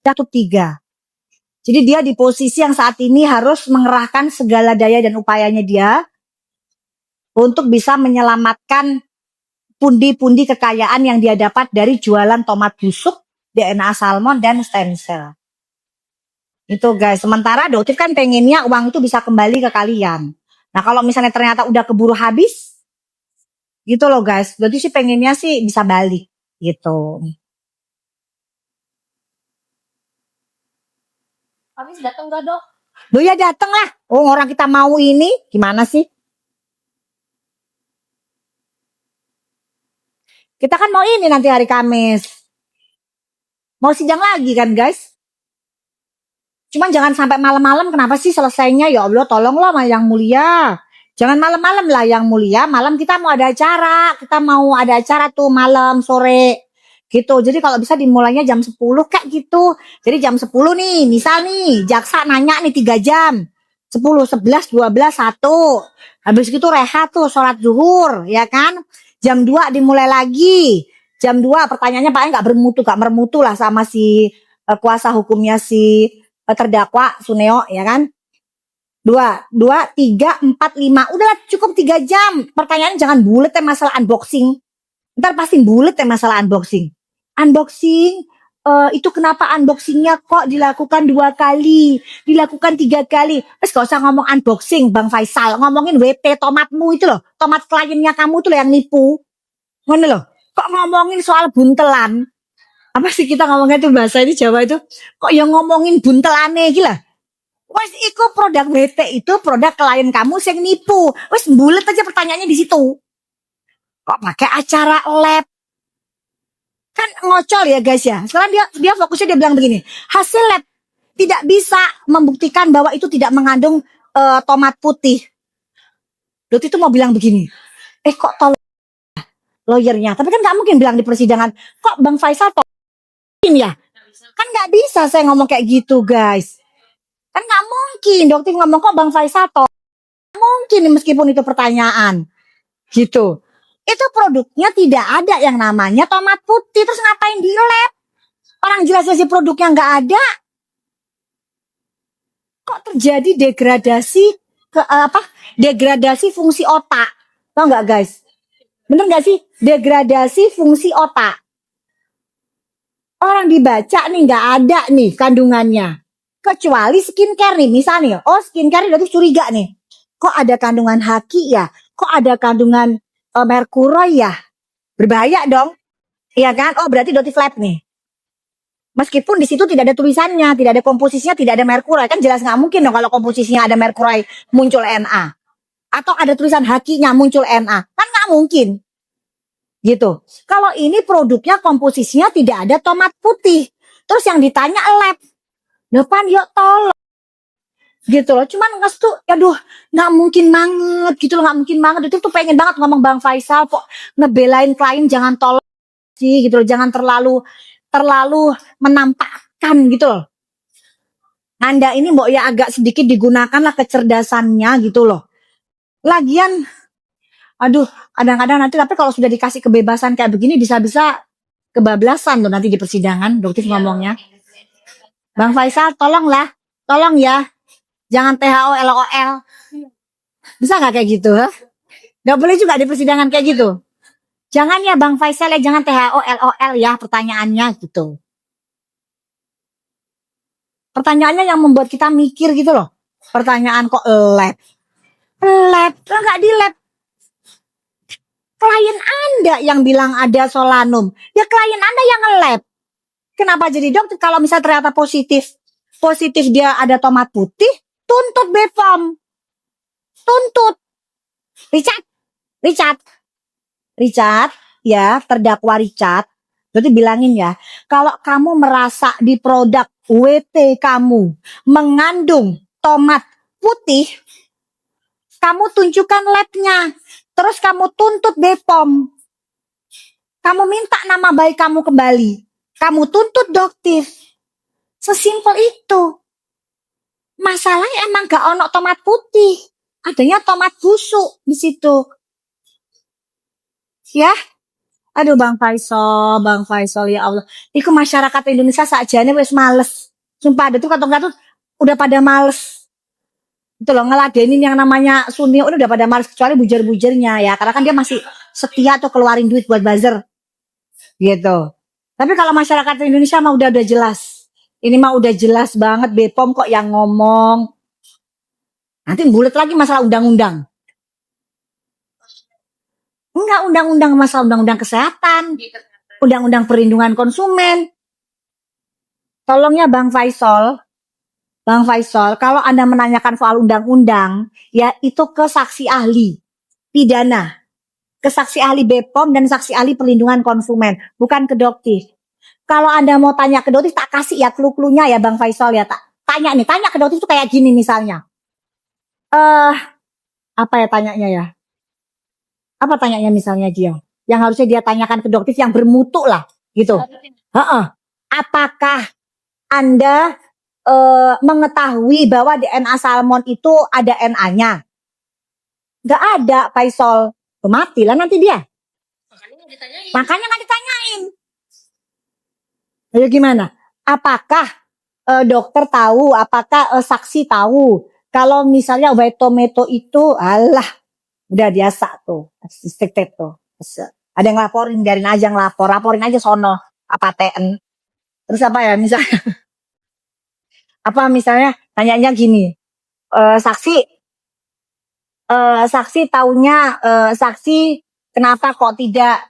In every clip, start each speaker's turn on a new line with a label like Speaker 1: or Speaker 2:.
Speaker 1: Satu tiga. Jadi dia di posisi yang saat ini harus mengerahkan segala daya dan upayanya dia untuk bisa menyelamatkan pundi-pundi kekayaan yang dia dapat dari jualan tomat busuk, DNA salmon, dan stem cell. Itu guys, sementara Doktif kan pengennya uang itu bisa kembali ke kalian. Nah kalau misalnya ternyata udah keburu habis, gitu loh guys, berarti sih pengennya sih bisa balik gitu.
Speaker 2: Habis datang gak dok?
Speaker 1: Loh ya dateng lah, oh orang kita mau ini, gimana sih? Kita kan mau ini nanti hari Kamis. Mau sidang lagi kan guys? Cuman jangan sampai malam-malam, kenapa sih selesainya? Ya Allah tolonglah yang mulia. Jangan malam-malam lah yang mulia, malam kita mau ada acara. Kita mau ada acara tuh malam, sore. Gitu, jadi kalau bisa dimulainya jam 10 kayak gitu. Jadi jam 10 nih, misal nih, jaksa nanya nih 3 jam. 10, 11, 12, 1. Habis itu rehat tuh, sholat zuhur, ya kan? Jam 2 dimulai lagi. Jam 2 pertanyaannya paling gak mermutu lah sama si kuasa hukumnya si terdakwa Suneo, ya kan? 2, 3, 4, 5. Udahlah cukup 3 jam. Pertanyaannya jangan bulet ya masalah unboxing. Ntar pasti bulet ya masalah unboxing. Unboxing, itu kenapa unboxingnya kok dilakukan 2 kali, dilakukan 3 kali. Terus gak usah ngomong unboxing Bang Faisal, ngomongin WP tomatmu itu loh, tomat kliennya kamu itu loh yang nipu. Ngono loh, kok ngomongin soal buntelan. Apa sih kita ngomongnya itu bahasa ini Jawa itu, kok yang ngomongin buntelane gila. Wes iku produk WT itu produk klien kamu sing nipu. Wes bulet aja pertanyaannya di situ. Kok pakai acara lab? Kan ngocol ya guys ya. Sekarang dia fokusnya dia bilang begini, hasil lab tidak bisa membuktikan bahwa itu tidak mengandung tomat putih. Dot itu mau bilang begini, kok tolong lawyernya, tapi kan nggak mungkin bilang di persidangan, kok Bang Faisal tolongin ya? Kan nggak bisa saya ngomong kayak gitu guys. Kan nggak mungkin dokter ngomong kok Bang Faisal mungkin meskipun itu pertanyaan gitu. Itu produknya tidak ada yang namanya tomat putih, terus ngapain di lab? Orang jelas sih produknya nggak ada. Kok terjadi degradasi degradasi fungsi otak? Tahu nggak guys? Bener nggak sih? Degradasi fungsi otak. Orang dibaca nih nggak ada nih kandungannya. Kecuali skincare nih, misalnya, oh skincare berarti curiga nih. Kok ada kandungan haki ya? Kok ada kandungan merkuri ya? Berbahaya dong. Iya kan? Oh berarti Dotif Lab nih. Meskipun di situ tidak ada tulisannya, tidak ada komposisinya, tidak ada merkuri, kan jelas nggak mungkin dong kalau komposisinya ada merkuri muncul Na. Atau ada tulisan hakinya muncul Na, kan nggak mungkin. Gitu. Kalau ini produknya komposisinya tidak ada tomat putih, terus yang ditanya lab, depan yuk tolong. Gitu loh, cuman nges tuh, aduh nggak mungkin banget gitu loh, nggak mungkin banget. Itu tuh pengen banget ngomong Bang Faisal kok ngebelain klien, jangan tolong sih gitu loh, jangan terlalu menampakkan gitu loh. Anda ini mbok ya agak sedikit digunakanlah kecerdasannya gitu loh. Lagian, aduh kadang-kadang nanti tapi kalau sudah dikasih kebebasan kayak begini bisa-bisa kebablasan tuh nanti di persidangan dokter ngomongnya. Bang Faisal tolonglah, tolong ya. Jangan THO LOL. Bisa gak kayak gitu? Gak boleh juga di persidangan kayak gitu. Jangan ya Bang Faisal ya, jangan THO LOL ya pertanyaannya gitu. Pertanyaannya yang membuat kita mikir gitu loh. Pertanyaan kok lab. Lab, enggak di lab. Klien Anda yang bilang ada solanum. Ya klien Anda yang nge-lab. Kenapa jadi dokter kalau misalnya ternyata positif dia ada tomat putih, tuntut BPOM. Tuntut. Richard, ya, terdakwa Richard. Berarti bilangin ya, kalau kamu merasa di produk WT kamu mengandung tomat putih, kamu tunjukkan labnya. Terus kamu tuntut BPOM. Kamu minta nama baik kamu kembali. Kamu tuntut Doktif. Sesimpel itu. Masalahnya emang gak ono tomat putih. Adanya tomat busuk di situ. Ya. Aduh Bang Faisal ya Allah. Iku masyarakat Indonesia sakjane wis males. Sumpah ada tuh kantong-kantong udah pada males. Itu loh ngeladenin yang namanya Sunil udah pada males kecuali bujer-bujernya ya karena kan dia masih setia tuh keluarin duit buat buzzer gitu. Tapi kalau masyarakat Indonesia mah udah jelas. Ini mah udah jelas banget BPOM kok yang ngomong. Nanti bulat lagi masalah undang-undang. Enggak undang-undang masalah undang-undang kesehatan, undang-undang perlindungan konsumen. Tolong ya Bang Faisal, kalau Anda menanyakan soal undang-undang, ya itu ke saksi ahli pidana, ke saksi ahli BPOM dan saksi ahli perlindungan konsumen, bukan ke dokter. Kalau Anda mau tanya ke dokter, tak kasih ya clue-cluenya ya Bang Faisal ya, tak tanya ke dokter itu kayak gini misalnya. Apa ya tanyanya ya? Apa tanyanya misalnya dia? Yang harusnya dia tanyakan ke dokter yang bermutu lah, gitu. Heeh. Apakah Anda mengetahui bahwa DNA salmon itu ada NA-nya? Gak ada, Faisal. Mati lah nanti dia. Makanya nggak ditanyain. Ayo gimana? Apakah dokter tahu? Apakah saksi tahu? Kalau misalnya white tomato itu, alah, udah biasa tuh, restricted tuh. Ada yang laporin, biarin aja laporin aja sono, apa TN. Terus apa ya misalnya? Apa misalnya tanyanya gini, saksi taunya saksi kenapa kok tidak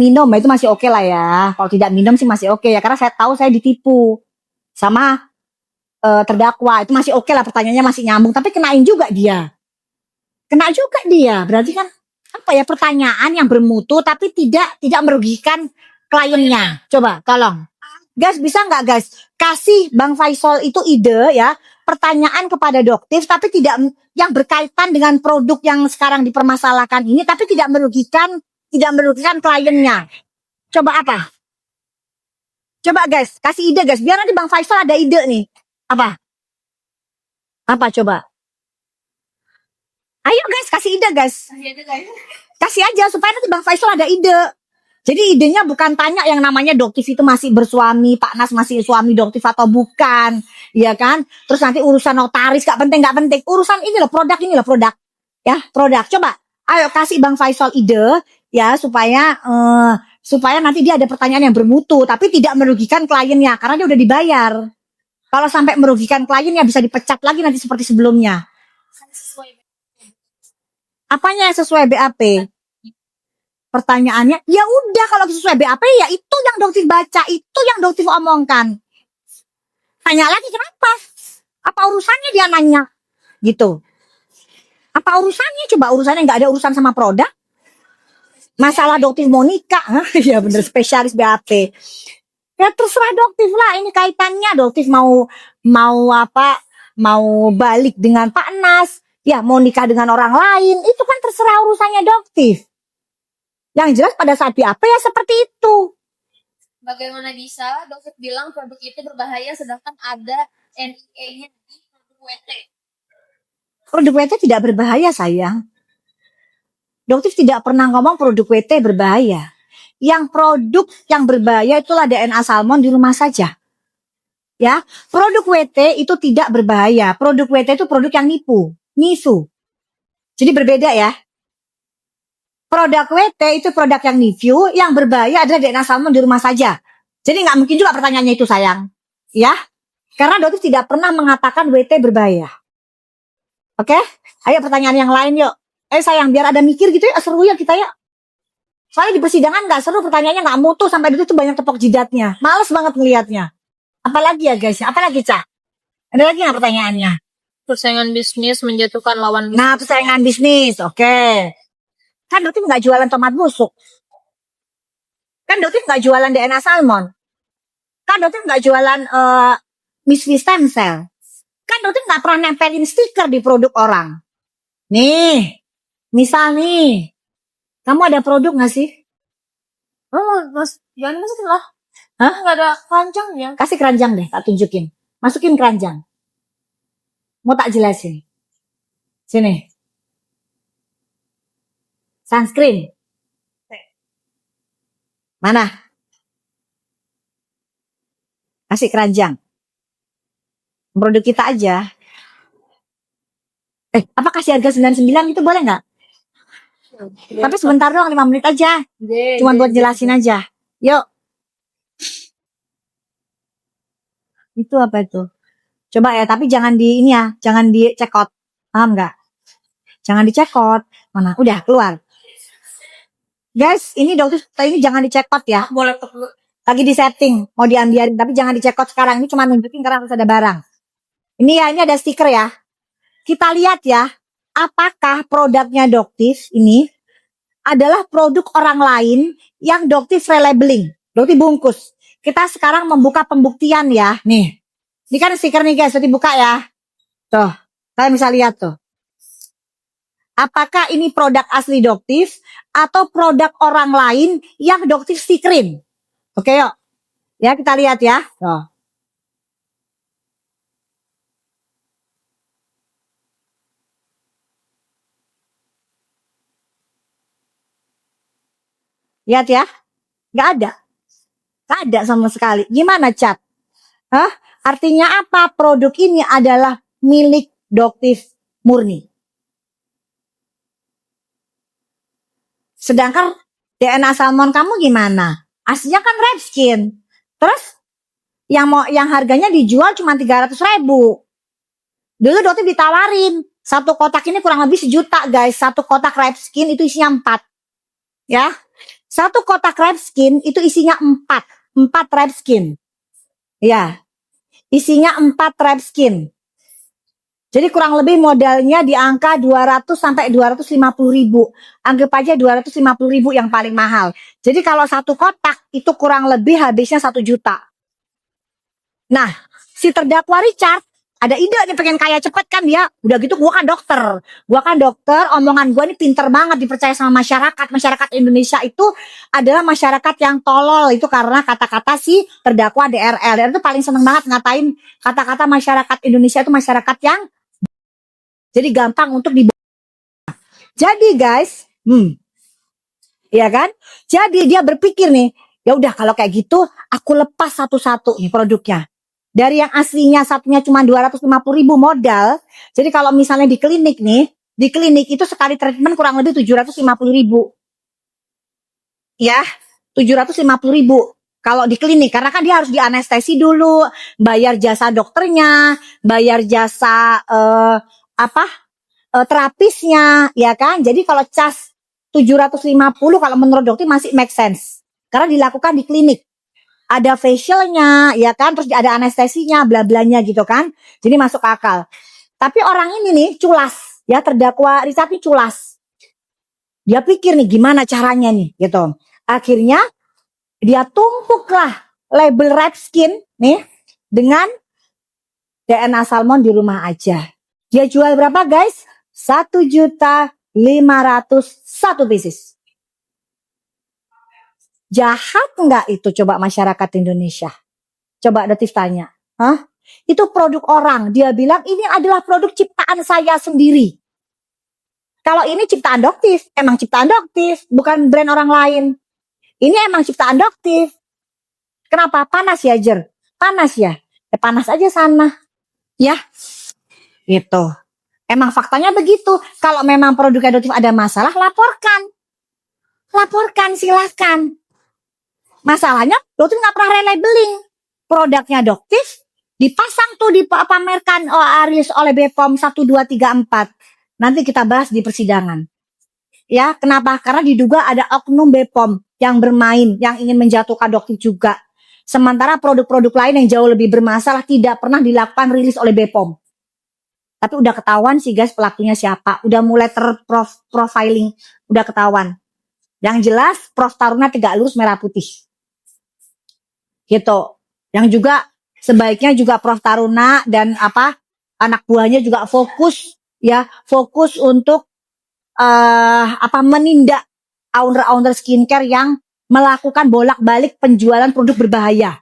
Speaker 1: minum, itu masih oke lah ya. Kalau tidak minum sih masih oke ya, karena saya tahu saya ditipu sama terdakwa, itu masih oke lah, pertanyaannya masih nyambung. Tapi kena juga dia, berarti kan apa ya, pertanyaan yang bermutu tapi tidak merugikan kliennya. Coba tolong guys, bisa nggak guys kasih Bang Faisal itu ide ya, pertanyaan kepada dokter tapi tidak yang berkaitan dengan produk yang sekarang dipermasalahkan ini, tapi tidak merugikan kliennya. Coba apa? Coba guys, kasih ide guys, biar nanti Bang Faisal ada ide nih. Apa? Apa coba? Ayo guys, kasih ide guys. Kasih aja supaya nanti Bang Faisal ada ide. Jadi idenya bukan tanya yang namanya dokter itu masih bersuami, Pak Nas masih suami dokter atau bukan, ya kan? Terus nanti urusan notaris gak penting. Urusan ini loh, produk. Ya, produk. Coba, ayo kasih Bang Faisal ide ya supaya nanti dia ada pertanyaan yang bermutu tapi tidak merugikan kliennya karena dia udah dibayar. Kalau sampai merugikan kliennya bisa dipecat lagi nanti seperti sebelumnya. Apanya yang sesuai BAP? Pertanyaannya, ya udah kalau sesuai BAP ya itu yang dokter baca, itu yang dokter omongkan. Tanya lagi kenapa? Apa urusannya dia nanya? Gitu. Apa urusannya? Coba urusannya nggak ada urusan sama produk. Masalah dokter mau nikah, ya bener spesialis BAP. Ya terserah dokter lah, ini kaitannya dokter mau apa? Mau balik dengan Pak Nas, ya mau nikah dengan orang lain, itu kan terserah urusannya dokter. Yang jelas pada saat BAP ya seperti itu.
Speaker 2: Bagaimana bisa dokter bilang produk itu berbahaya sedangkan ada NIE-nya di produk WT?
Speaker 1: Produk WT tidak berbahaya sayang. Dokter tidak pernah ngomong produk WT berbahaya. Yang produk yang berbahaya itulah DNA salmon di rumah saja. Ya, produk WT itu tidak berbahaya. Produk WT itu produk yang nisu. Jadi berbeda ya. Produk WT itu produk yang nifu, yang berbahaya adalah DNA salmon di rumah saja. Jadi nggak mungkin juga pertanyaannya itu sayang, ya? Karena dokter tidak pernah mengatakan WT berbahaya. Oke? Ayo pertanyaan yang lain yuk. Sayang, biar ada mikir gitu ya, seru ya kita ya. Soalnya di persidangan nggak seru, pertanyaannya nggak mutu sampai dokter tuh banyak tepok jidatnya. Males banget melihatnya. Apalagi ya guys, apalagi Cak? Ada lagi nggak pertanyaannya?
Speaker 2: Persaingan bisnis menjatuhkan lawan bisnis.
Speaker 1: Nah, persaingan bisnis, oke. Kan dokter nggak jualan tomat busuk. Kan dokter nggak jualan DNA salmon. Kan dokter nggak jualan misfi stem cell. Kan dokter nggak pernah nempelin stiker di produk orang. Nih, misal nih, kamu ada produk nggak sih?
Speaker 2: Oh, mas, jangan masukin lah.
Speaker 1: Hah?
Speaker 2: Nggak ada keranjangnya.
Speaker 1: Kasih keranjang deh, tak tunjukin. Masukin keranjang. Mau tak jelasin? Sini. Sunscreen. Mana? Kasih keranjang. Produk kita aja. Apa kasih harga 99 itu boleh nggak? Tapi sebentar doang, 5 menit aja. Cuman buat jelasin aja. Yuk. Itu apa itu? Coba ya, tapi jangan di ini ya, jangan dicekot. Paham nggak? Jangan dicekot. Mana? Udah keluar. Guys, ini dokter ini jangan dicekot ya.
Speaker 2: Boleh
Speaker 1: Lagi di setting, mau diambilin, tapi jangan dicekot sekarang. Ini cuma nunjukin karena harus ada barang. Ini ya, ini ada stiker ya. Kita lihat ya, apakah produknya Doktif ini adalah produk orang lain yang Doktif relabeling, Doktif bungkus. Kita sekarang membuka pembuktian ya. Nih, ini kan stiker nih guys, Doktif buka ya. Tuh, kalian bisa lihat tuh. Apakah ini produk asli Doktif atau produk orang lain yang Doktif stikerin? Oke yuk, ya kita lihat ya. Tuh. Lihat ya, nggak ada. Nggak ada sama sekali. Gimana Cat? Hah? Artinya apa? Produk ini adalah milik Doktif murni. Sedangkan DNA salmon kamu gimana? Aslinya kan red skin. Terus yang harganya dijual cuma 300.000. Dulu Doktif ditawarin satu kotak ini kurang lebih 1 juta guys. Satu kotak red skin itu isinya 4. Ya. Satu kotak red skin itu isinya 4 red skin. Ya. Isinya 4 red skin. Jadi kurang lebih modalnya di angka 200 sampai 250.000. Anggap aja 250.000 yang paling mahal. Jadi kalau satu kotak itu kurang lebih habisnya 1 juta. Nah, si terdakwa Richard ada ide nih pengen kaya cepet kan dia. Udah gitu gua kan dokter. Omongan gua ini pinter banget dipercaya sama masyarakat. Masyarakat Indonesia itu adalah masyarakat yang tolol. Itu karena kata-kata si terdakwa DRL. DRL itu paling seneng banget ngatain kata-kata masyarakat Indonesia itu masyarakat yang jadi gampang untuk dibawa. Jadi guys, iya kan? Jadi dia berpikir nih, ya udah kalau kayak gitu aku lepas satu-satu nih produknya. Dari yang aslinya satunya cuma 250.000 modal. Jadi kalau misalnya di klinik nih, di klinik itu sekali treatment kurang lebih 750.000. Ya, 750.000. Kalau di klinik, karena kan dia harus dianestesi dulu, bayar jasa dokternya, bayar jasa terapisnya, ya kan? Jadi kalau cas 750 kalau menurut dokter masih make sense. Karena dilakukan di klinik. Ada facialnya, ya kan? Terus ada anestesinya, bla-blanya gitu kan. Jadi masuk akal. Tapi orang ini nih culas, ya terdakwa Richard ini culas. Dia pikir nih gimana caranya nih, gitu. Akhirnya dia tumpuklah label red skin nih dengan DNA salmon di rumah aja. Dia jual berapa guys? 1.501.000 pieces. Jahat nggak itu coba masyarakat Indonesia? Coba Doktif tanya. Hah? Itu produk orang. Dia bilang ini adalah produk ciptaan saya sendiri. Kalau ini ciptaan Doktif, emang ciptaan Doktif, bukan brand orang lain. Ini emang ciptaan Doktif. Kenapa? Panas ya Jer? Panas ya? Panas aja sana. Ya, gitu. Emang faktanya begitu. Kalau memang produk Doktif ada masalah, laporkan. Laporkan, silahkan. Masalahnya Doktif nggak pernah relabeling. Produknya Doktif dipasang tuh dipamerkan rilis oleh BPOM 1, 2, 3, 4. Nanti kita bahas di persidangan. Ya, kenapa? Karena diduga ada oknum BPOM yang bermain, yang ingin menjatuhkan Doktif juga. Sementara produk-produk lain yang jauh lebih bermasalah tidak pernah dilakukan rilis oleh BPOM. Tapi udah ketahuan sih guys pelakunya siapa. Udah mulai terprofiling. Udah ketahuan. Yang jelas Prof Taruna tegak lurus merah putih. Gitu. Yang juga sebaiknya juga Prof Taruna dan anak buahnya juga fokus untuk menindak owner-owner skincare yang melakukan bolak-balik penjualan produk berbahaya.